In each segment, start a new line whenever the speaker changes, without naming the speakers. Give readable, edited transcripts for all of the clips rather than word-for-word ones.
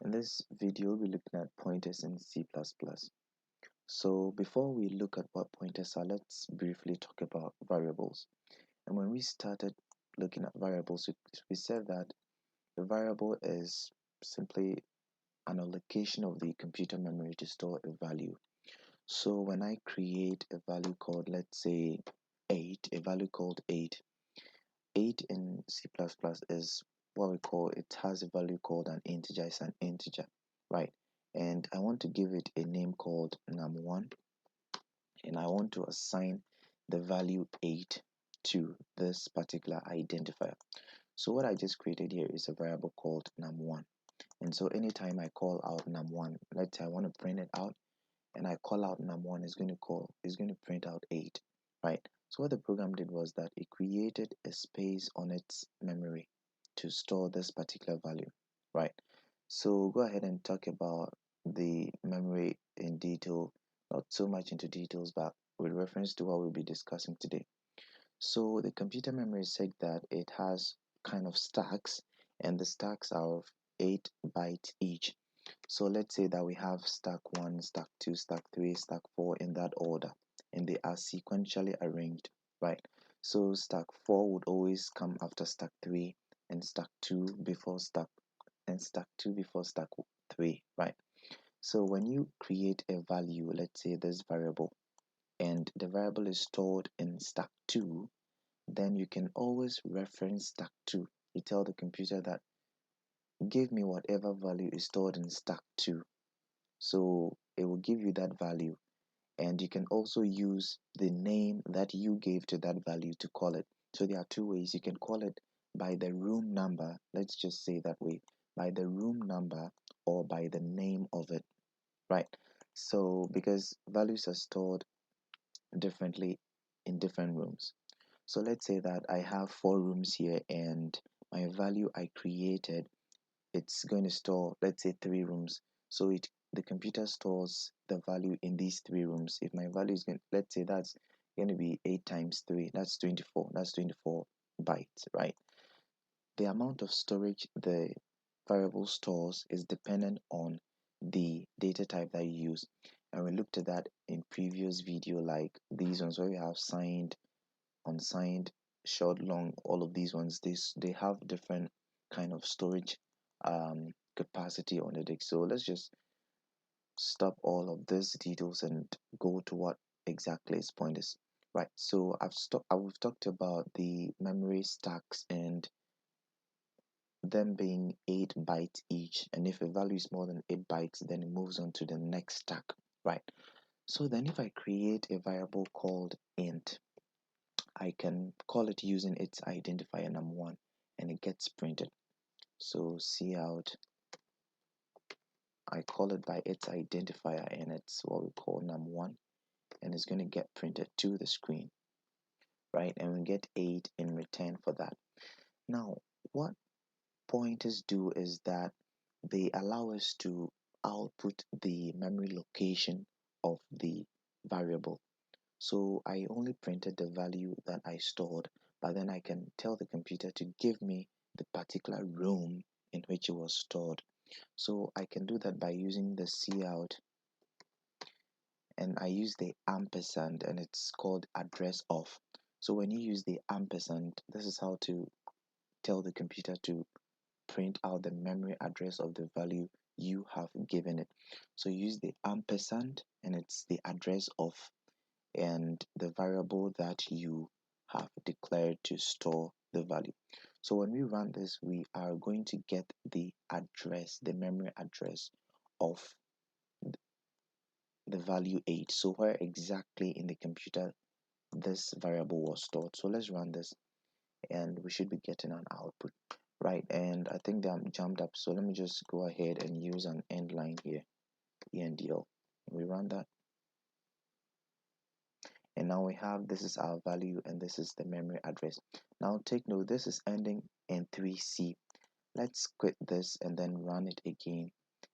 In this video, we'll be looking at pointers in C++. So before we look at what pointers are, let's briefly talk about variables. And when we started looking at variables, we said that the variable is simply an allocation of the computer memory to store a value. So when I create a value called, let's say, 8, a value called 8, 8 in C++ is what we call, it has a value called an integer. It's an integer, right? And I want to give it a name called num1, and I want to assign the value 8 to this particular identifier. So what I just created here is a variable called num1. And so anytime I call out num1, let's say I want to print it out, and I call out num1, is going to print out 8, right? So what the program did was that it created a space on its memory to store this particular value, right? So go ahead and talk about the memory in detail, not so much into details, but with reference to what we'll be discussing today. So the computer memory said that it has kind of stacks, and the stacks are of 8 bytes each. So let's say that we have stack 1, stack 2, stack 3, stack 4 in that order, and they are sequentially arranged, right? So stack 4 would always come after stack 3, and stack 2 before stack and stack 2 before stack 3, right? So when you create a value, let's say this variable, and the variable is stored in stack 2, then you can always reference stack 2. You tell the computer that give me whatever value is stored in stack 2. So it will give you that value, and you can also use the name that you gave to that value to call it. So there are two ways. You can call it by the room number, let's just say that way, by the room number or by the name of it, right? So because values are stored differently in different rooms. So let's say that I have 4 rooms here, and my value I created, it's going to store, let's say, 3 rooms. So the computer stores the value in these 3 rooms. If my value is going, let's say that's going to be 8 times 3, that's 24. That's 24 bytes, right? The amount of storage the variable stores is dependent on the data type that you use. And we looked at that in previous video, like these ones where we have signed, unsigned, short, long, all of these ones, they have different kind of storage capacity on the disk. So let's just stop all of these details and go to what exactly its point is. Right, so we've talked about the memory stacks and them being 8 bytes each, and if a value is more than 8 bytes, then it moves on to the next stack, right? So then if I create a variable called int, I can call it using its identifier num1, and it gets printed. So cout, I call it by its identifier, and it's what we call num1, and it's going to get printed to the screen, right? And we get 8 in return for that. Now, what pointers do is that they allow us to output the memory location of the variable. So I only printed the value that I stored, but then I can tell the computer to give me the particular room in which it was stored. So I can do that by using the cout, and I use the ampersand, and it's called address of. So when you use the ampersand, this is how to tell the computer to print out the memory address of the value you have given it. So use the ampersand, and it's the address of and the variable that you have declared to store the value. So when we run this, we are going to get the address, the memory address of the value 8. So where exactly in the computer this variable was stored. So let's run this, and we should be getting an output, right? And I think that I'm jumped up, so let me just go ahead and use an end line here, endl. We run that, and now we have, this is our value and this is the memory address. Now take note, this is ending in 3c. Let's quit this and then run it again,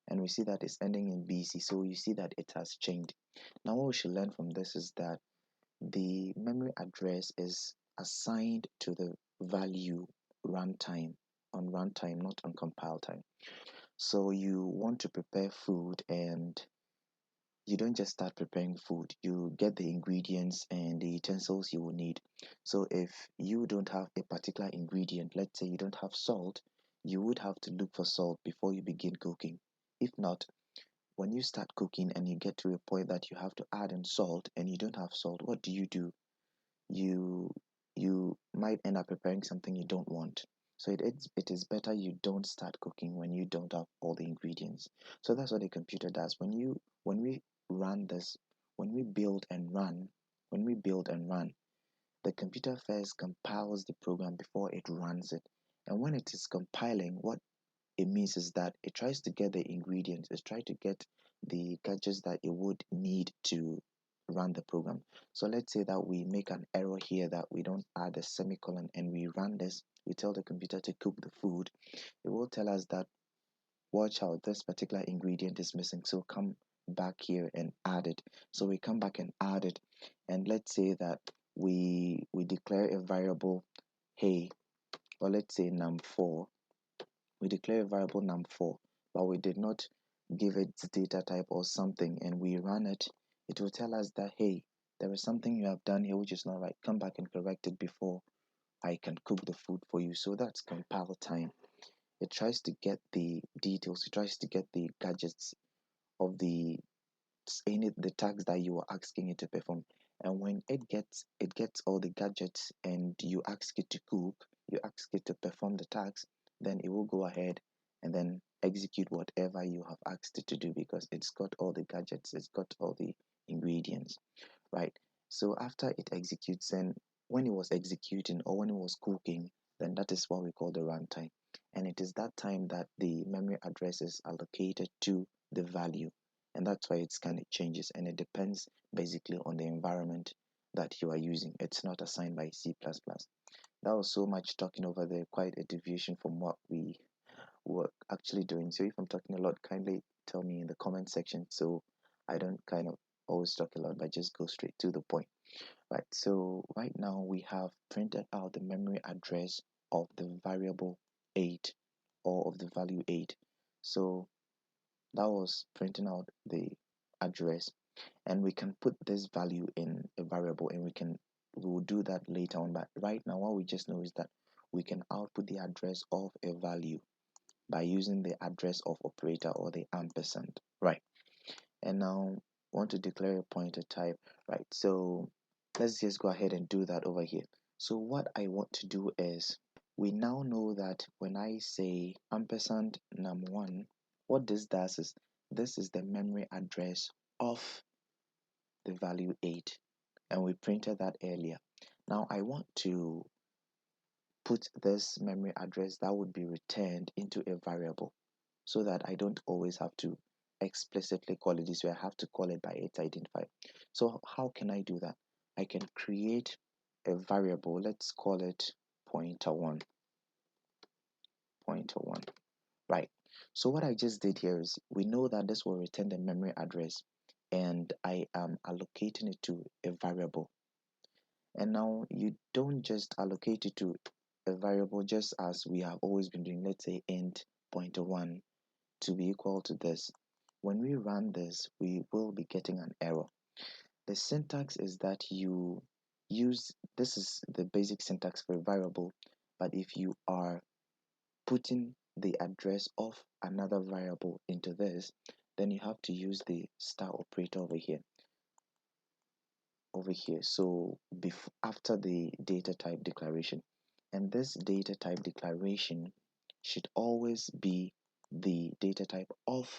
and we see that it's ending in bc. So you see that it has changed. Now what we should learn from this is that the memory address is assigned to the value runtime, on runtime, not on compile time. So you want to prepare food, and you don't just start preparing food. You get the ingredients and the utensils you will need. So if you don't have a particular ingredient, let's say you don't have salt, you would have to look for salt before you begin cooking. If not, when you start cooking and you get to a point that you have to add in salt and you don't have salt, what do? You might end up preparing something you don't want. So it is better you don't start cooking when you don't have all the ingredients. So that's what a computer does. When we run this, when we build and run, when we build and run, the computer first compiles the program before it runs it. And when it is compiling, what it means is that it tries to get the ingredients, it tries to get the gadgets that it would need to run the program. So let's say that we make an error here, that we don't add a semicolon, and we run this, we tell the computer to cook the food. It will tell us that, watch out, this particular ingredient is missing, so come back here and add it. So we come back and add it, and let's say that we declare a variable, hey, or let's say num4. We declare a variable num4, but we did not give it data type or something, and we run it. It will tell us that, hey, there is something you have done here which is not right. Come back and correct it before I can cook the food for you. So that's compile time. It tries to get the details, it tries to get the gadgets of the task that you are asking it to perform. And when it gets all the gadgets and you ask it to cook, you ask it to perform the task, then it will go ahead and then execute whatever you have asked it to do, because it's got all the gadgets, it's got all the ingredients, right? So after it executes, and when it was executing or when it was cooking, then that is what we call the runtime. And it is that time that the memory address is allocated to the value. And that's why it's kind of changes, and it depends basically on the environment that you are using. It's not assigned by C++. That was so much talking over there, quite a deviation from what we were actually doing. So if I'm talking a lot, kindly tell me in the comment section, so I don't kind of always talk a lot, but just go straight to the point. Right, so right now we have printed out the memory address of the variable 8, or of the value 8. So that was printing out the address, and we can put this value in a variable, and we will do that later on. But right now what we just know is that we can output the address of a value by using the address of operator, or the ampersand, right? And now want to declare a pointer type, right? So let's just go ahead and do that over here. So what I want to do is, we now know that when I say ampersand num1, what this does is, this is the memory address of the value 8, and we printed that earlier. Now I want to put this memory address that would be returned into a variable, so that I don't always have to explicitly call it this way. I have to call it by its identifier. So how can I do that? I can create a variable. Let's call it pointer1. Pointer1. Right. So what I just did here is, we know that this will return the memory address, and I am allocating it to a variable. And now you don't just allocate it to a variable just as we have always been doing. Let's say int pointer1 to be equal to this. When we run this, we will be getting an error. The syntax is that you use, this is the basic syntax for a variable, but if you are putting the address of another variable into this, then you have to use the star operator over here. So after the data type declaration, and this data type declaration should always be the data type of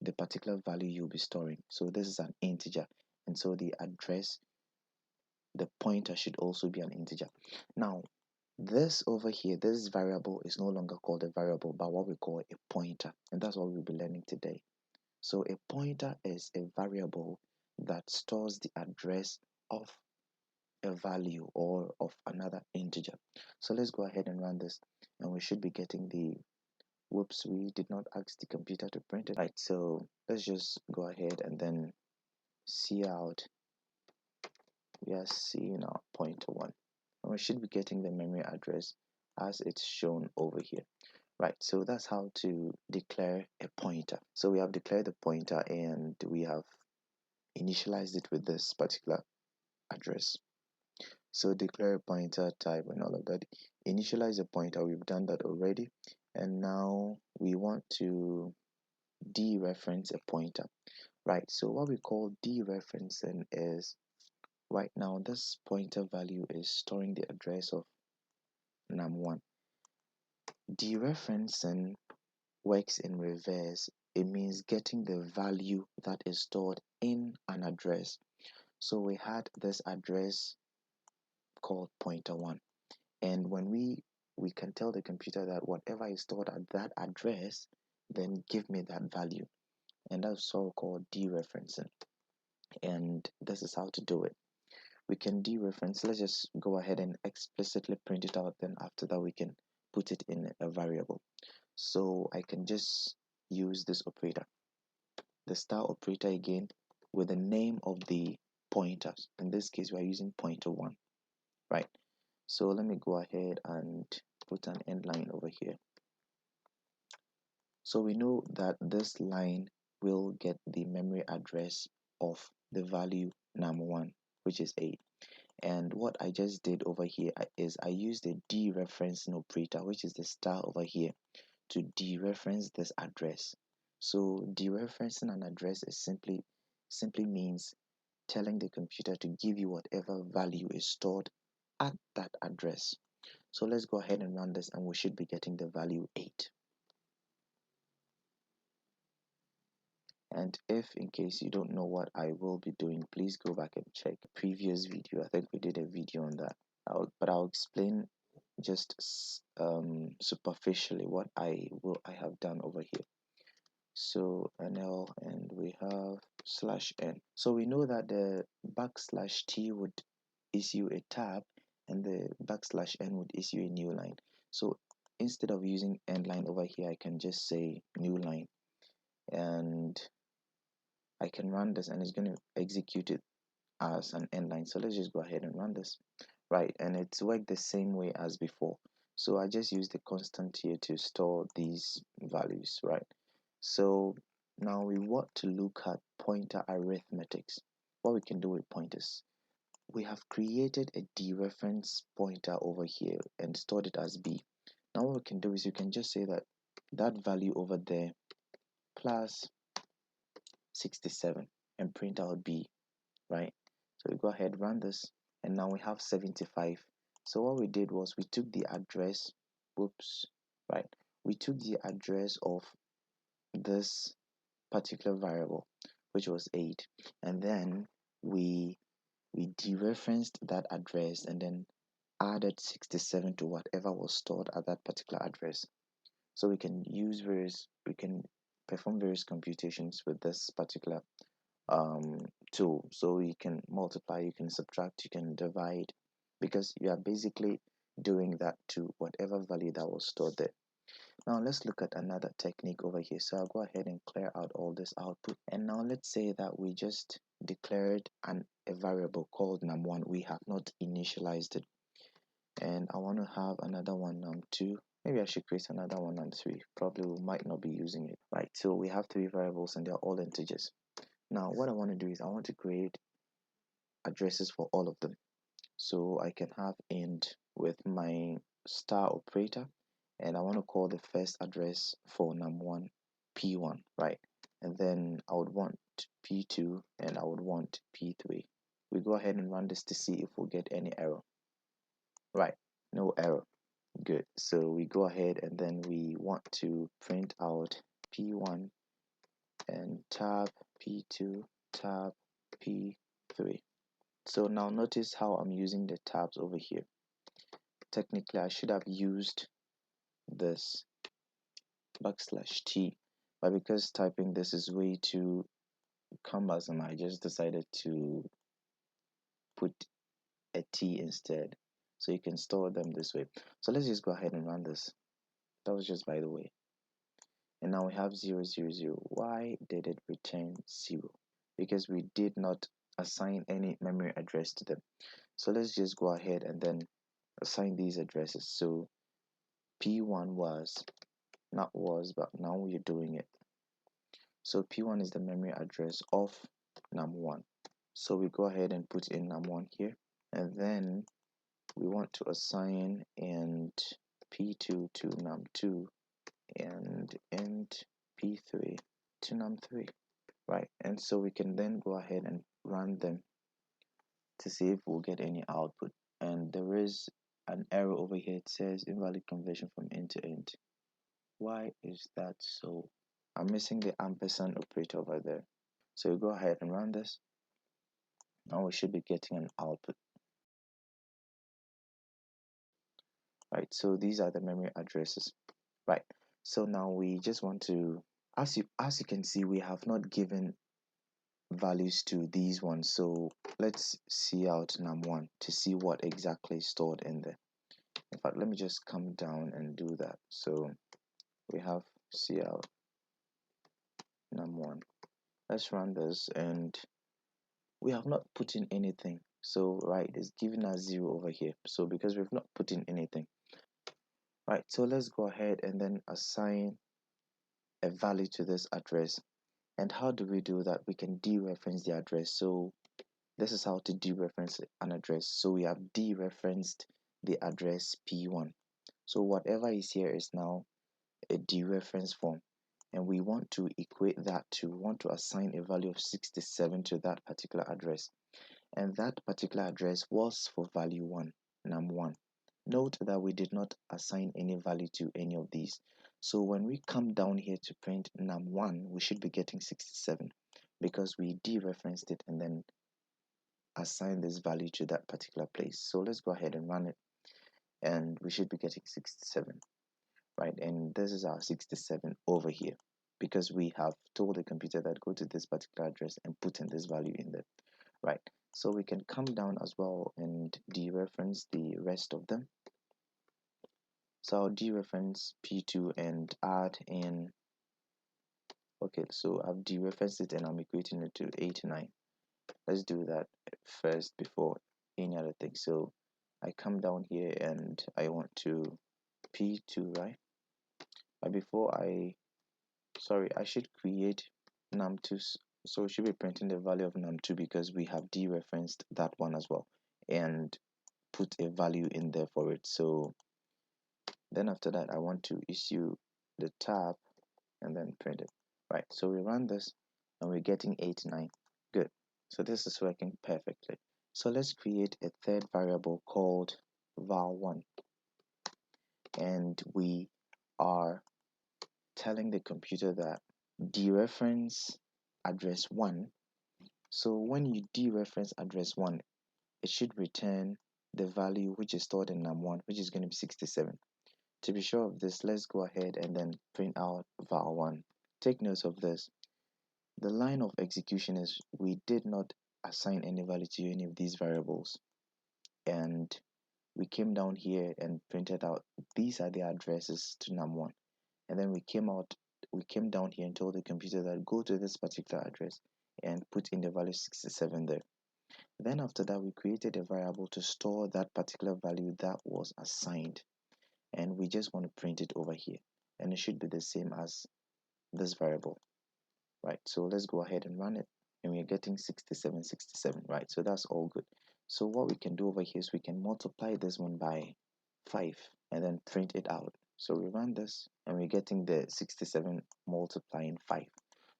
the particular value you'll be storing. So this is an integer, and so the address, the pointer, should also be an integer. Now this over here, this variable is no longer called a variable, but what we call a pointer, and that's what we'll be learning today. So a pointer is a variable that stores the address of a value or of another integer. So let's go ahead and run this, and we should be getting the, whoops, we did not ask the computer to print it. Right, so let's just go ahead and then see out. We are seeing our pointer1, and we should be getting the memory address as it's shown over here. right? So that's how to declare a pointer. So we have declared the pointer and we have initialized it with this particular address. So declare a pointer type and all of that. Initialize a pointer, we've done that already. And now we want to dereference a pointer, right? So what we call dereferencing is right now this pointer value is storing the address of num1. Dereferencing works in reverse. It means getting the value that is stored in an address. So we had this address called pointer1, and when we can tell the computer that whatever is stored at that address, then give me that value, and that's so called dereferencing. And this is how to do it. We can dereference. Let's just go ahead and explicitly print it out, then after that we can put it in a variable. So I can just use this operator, the star operator again, with the name of the pointers. In this case we are using pointer1, right? So let me go ahead and put an end line over here. So we know that this line will get the memory address of the value num1, which is 8. And what I just did over here is I used the dereferencing operator, which is the star over here, to dereference this address. So dereferencing an address is simply means telling the computer to give you whatever value is stored at that address. So let's go ahead and run this, and we should be getting the value 8. And if in case you don't know what I will be doing, please go back and check the previous video. I think we did a video on that. But I'll explain just superficially what I have done over here. So nl, and we have /n. So we know that the \t would issue a tab, and the \n would issue a new line. So instead of using end line over here, I can just say new line, and I can run this, and it's going to execute it as an end line. So let's just go ahead and run this, right? And it's worked the same way as before. So I just use the constant here to store these values, right? So now we want to look at pointer arithmetics. What we can do with pointers: we have created a dereference pointer over here and stored it as b. Now what we can do is you can just say that that value over there plus 67 and print out b, right? So we go ahead, run this, and now we have 75. So what we did was we took the address, whoops, right? We took the address of this particular variable, which was 8, and then we dereferenced that address and then added 67 to whatever was stored at that particular address. So we can perform various computations with this particular tool. So you can multiply, you can subtract, you can divide, because you are basically doing that to whatever value that was stored there. Now let's look at another technique over here. So I'll go ahead and clear out all this output, and now let's say that we just declared a variable called num1. We have not initialized it, and I want to have another one, num2. Maybe I should create another one, num3. Probably we might not be using it, right? So we have 3 variables and they're all integers. Now what I want to do is I want to create addresses for all of them. So I can have int with my star operator, and I want to call the first address for num1 p1, right? And then I would want p2 and I would want p3. We go ahead and run this to see if we get any error, right? No error. Good. So we go ahead and then we want to print out p1 and tab p2 tab p3. So now notice how I'm using the tabs over here. Technically I should have used this \t, but because typing this is way too cumbersome, I just decided to put a t instead, so you can store them this way. So let's just go ahead and run this. That was just by the way. And now we have 0 0 0. Why did it return 0? Because we did not assign any memory address to them. So let's just go ahead and then assign these addresses. So p1 was not was, but now we're doing it. So P1 is the memory address of num1. So we go ahead and put in num1 here, and then we want to assign and P2 to num2 and P3 to num3, right? And so we can then go ahead and run them to see if we'll get any output. And there is an error over here. It says invalid conversion from end to end. Why is that so? I'm missing the ampersand operator over there. So we go ahead and run this. Now we should be getting an output. Right, so these are the memory addresses. Right, so now we just want to, as you can see, we have not given values to these ones. So let's see out num1 to see what exactly is stored in there. In fact, let me just come down and do that. So we have cout num1. Let's run this, and we have not put in anything. So right, it's giving us 0 over here. So because we've not put in anything, right, so let's go ahead and then assign a value to this address. And how do we do that? We can dereference the address. So this is how to dereference an address. So we have dereferenced the address P1. So whatever is here is now a dereference form, and we want to equate that to, want to assign a value of 67 to that particular address, and that particular address was for value 1, num1. Note that we did not assign any value to any of these. So when we come down here to print num1, we should be getting 67 because we dereferenced it and then assigned this value to that particular place. So let's go ahead and run it, and we should be getting 67, right? And this is our 67 over here because we have told the computer that go to this particular address and put in this value in there, right? So we can come down as well and dereference the rest of them. So I'll dereference P2 and add in, okay, so I've dereferenced it and I'm equating it to 89. Let's do that first before any other thing. So I come down here and I want to P2, right? But before I should create num2, so we should be printing the value of num2 because we have dereferenced that one as well and put a value in there for it. So then after that I want to issue the tab and then print it, right? So we run this and we're getting 89. Good, so this is working perfectly. So let's create a third variable called val1, and we are telling the computer that dereference address 1. So when you dereference address 1, it should return the value which is stored in num1, which is going to be 67. To be sure of this, let's go ahead and then print out val1. Take note of this. The line of execution is we did not assign any value to any of these variables, and we came down here and printed out these are the addresses to num1, and then we came down here and told the computer that go to this particular address and put in the value 67 there. Then after that, we created a variable to store that particular value that was assigned, and we just want to print it over here, and it should be the same as this variable, right? So let's go ahead and run it, and we're getting 67, 67, right? So that's all good. So what we can do over here is we can multiply this one by 5 and then print it out. So we run this and we're getting the 67 multiplying 5.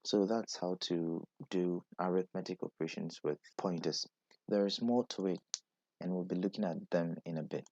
So that's how to do arithmetic operations with pointers. There is more to it, and we'll be looking at them in a bit.